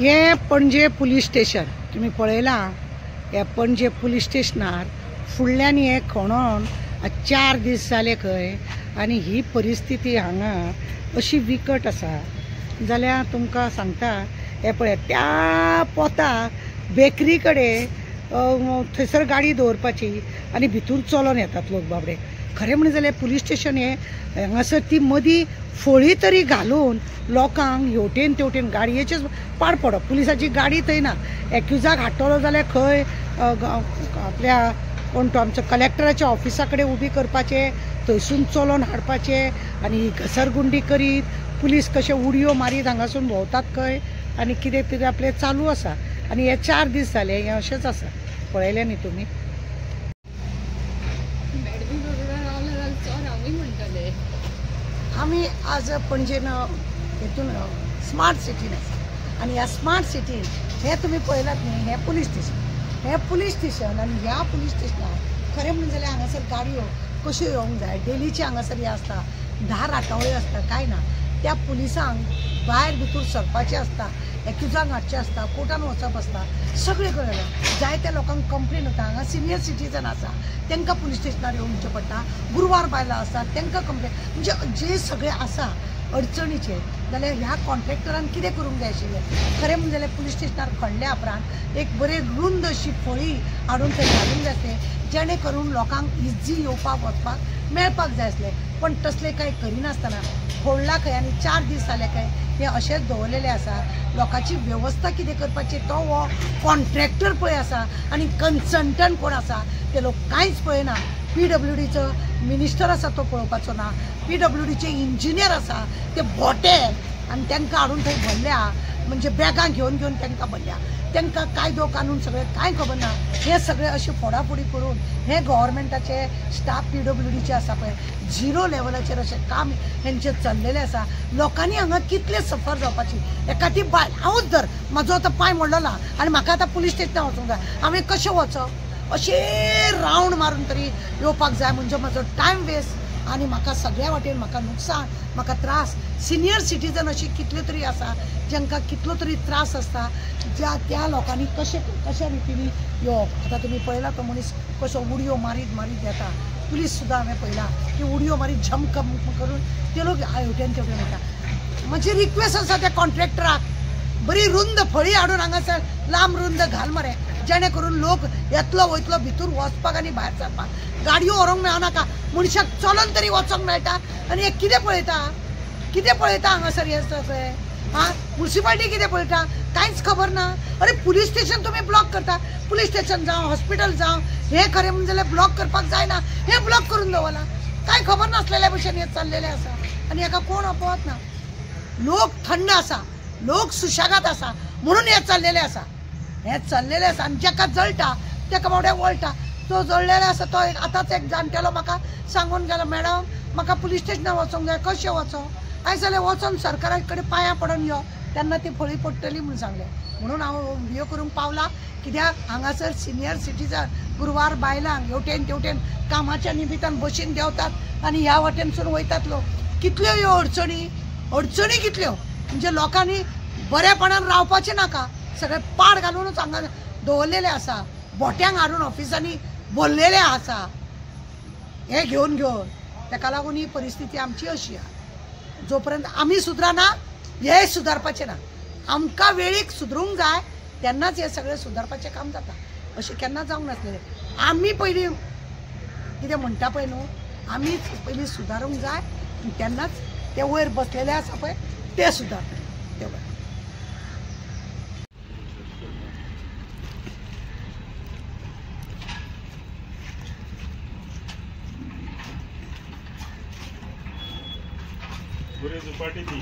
हे पणजे police station तुम्ही पळयलां। हे पणजे पुलीस स्टेशनार फुडल्यान हे खणून 4 दीस जाले खंय आनी ही परिस्थिती हांगा अशी विकट आसा जाल्यार तुमकां सांगता। हे पळय त्या पोताक बेकरी कडेन थंयसर गाडी दवरपाची आनी भितूर चलोन येतात लोक बाबडे। खरें म्हणलें जाल्यार पुलीस स्टेशन हे हांगासर ती मदीं फळी तरी घालून लोकांक हेवटेन तेवटेन गाडयेचेच पाड पडप। पुलिसाची गाडी थंय ना। एक्युजाक हाडटलो जाल्यार खंय आपल्या कोण तो आमचो कलेक्टराच्या ऑफिसा कडेन उबी करपाचे, थंयसून चलोन हाडपाचे आनी घसरगुंडी करीत पुलीस कशे उडयो मारीत हांगासून भोंवतात खंय आनी कितें तरी आपलें चालू आसा। आनी हे 4 दीस जाले हे अशेंच आसा। पळयलें न्ही तुमी। आमी आज पणजेन हेतून स्मार्ट सिटीन आसा आनी ह्या स्मार्ट सिटीन हे तुमी पळयलात न्ही हे पुलीस स्टेशन। हे पुलीस स्टेशन आनी ह्या पुलीस स्टेशनार खरें म्हणलें जाल्यार हांगासर गाडयो कश्यो येवंक जाय। डेलीचे हांगासर हे आसता 10 राटावळ्यो आसता काय ना। त्या पुलिसांक भायर भितूर सरपाचें आसता, एक्युजांक हाडचें आसता, कोर्टान वचप आसता, सगळें कळयलें। जायत्या लोकांक कंप्लेन येता। हांगा सिनियर सिटीजन आसा तांकां पुलीस स्टेशनार येवचें पडटा। गुरवार बायलां आसात तांकां कंप्लेन म्हणजे जे सगळें आसा अडचणीचे जाल्यार ह्या कॉन्ट्रॅक्टरान कितें करूंक जाय आशिल्लें। खरें म्हणजे जाल्यार पुलीस स्टेशनार खणल्या उपरांत एक बरे रुंद अशी फळी हाडून थंय घालूंक जाय आसलें जेणे करून लोकांक इजी येवपाक वचपाक मेळपाक जाय आसलें। पण तसलें कांय करिनासतना फोडला खंय आनी 4 दीस जाले काय हे अशेंच दवरलेले आसा। लोकांची वेवस्था कितें करपाची तो हो कॉन्ट्रॅक्टर पळय आसा आनी कन्सल्टंट कोण आसा ते लोक कांयच पळयना। PWDचो मिनिस्टर आसा तो पळोवपाचो ना। PWDचे इंजिनियर आसा ते भोटे आनी तांकां हाडून थंय भरल्या म्हणजे बॅगां घेवन घेवन तांकां भरल्या। तांकां कायदो कानून सगळें कांय खबर ना। हे सगळें अशें फोडाफोडी करून हे गव्हर्मेंटाचे स्टाफ PWDचे आसा पळय 0 लेवलाचेर अशें काम हेंचें चल्लेलें आसा। लोकांनी हांगा कितले सफर जावपाची। एखादी बायल हांवूच धर म्हाजो आतां पांय मोडलेला आनी म्हाका आतां पुलीस स्टेशनार वचूंक जाय हांवें कशें वचप। अशें रावंड मारून तरी येवपाक जाय म्हणजे म्हजो टायम वेस्ट आनी म्हाका सगळ्या वाटेन म्हाका नुकसान म्हाका त्रास। सिनियर सिटीजन अशी कितल्यो तरी आसा जांकां कितलो तरी त्रास आसता त्या लोकांनी कशा रितीनी येवप। आतां तुमी पळयला तो मनीस कसो उडयो मारीत मारीत येता। पुलीस सुद्दां हांवें पळयला की उडयो मारीत झमक करून ते लोक हेवटेन तेवटेन वयता। म्हजी रिक्वेस्ट आसा त्या कॉन्ट्रॅक्टराक बरी रुंद फळी हाडून हांगासर लांब रुंद घाल मरे जेणे करून लोक येतलो वयतलो भितूर वचपाक आनी भायर सरपाक। गाडयो व्हरूंक मेळनाका मनशाक चलोन तरी वचोंक मेळटा आनी हे कितें पळयता हांगासर हे सगळें। म्युनिसिपालिटी कितें पळयता कांयच खबर ना। अरे पुलीस स्टेशन तुमी ब्लॉक करता। पुलीस स्टेशन जावं हॉस्पिटल जावं हे खरें म्हणजे जाल्यार ब्लॉक करपाक जायना हे ब्लॉक करून दवरला। कांय खबर नासलेल्या भशेन हे चल्लेलें आसा आनी हाका कोण अपवत ना। लोक थंड आसा, लोक सुशेगाद आसा म्हणून हे चल्लेलें आसा। हे चल्लेलें आसा आनी जाका जळटा ताका बावड्या वळटा। तो जळलेलो आसा तो आतांच एक जाणटेलो म्हाका सांगून गेलो मॅडम म्हाका पुलीस स्टेशनार वचोंक जाय कशें वचों। आयज जाल्यार वचोन सरकारा कडेन पांयां पडून यो तेन्ना ती फळी पडटली म्हूण सांगलें। म्हणून हांव व्हिडिओ करूंक पावला कित्याक हांगासर सिनियर सिटीजन गुरवार बायलांक हेवटेन तेवटेन कामाच्या निमित्तान बशीन देंवतात आनी ह्या वाटेनसून वयतात लोक। कितल्यो ह्यो अडचणी कितल्यो म्हणजे लोकांनी बरेपणान रावपाचें नाका। सगळे पाड घालूनच हांगा दवरलेले आसा। बोट्यांक हाडून ऑफिसांनी भरलेले आसा हे घेवन ताका लागून ही परिस्थिती आमची अशी आहा। जोपर्यंत आमी सुदरना हे सुदारपाचें ना। आमकां वेळीक सुदरूंक जाय तेन्नाच हे सगळें सुदारपाचें काम जाता। अशें केन्ना जावंक नासलेलें। आमी पयलीं कितें म्हणटा पळय न्हू आमी पयलीं सुदारूंक जाय तेन्नाच ते वयर बसलेले आसा पळय ते सुदारतले तेवढं। Por isso, parte de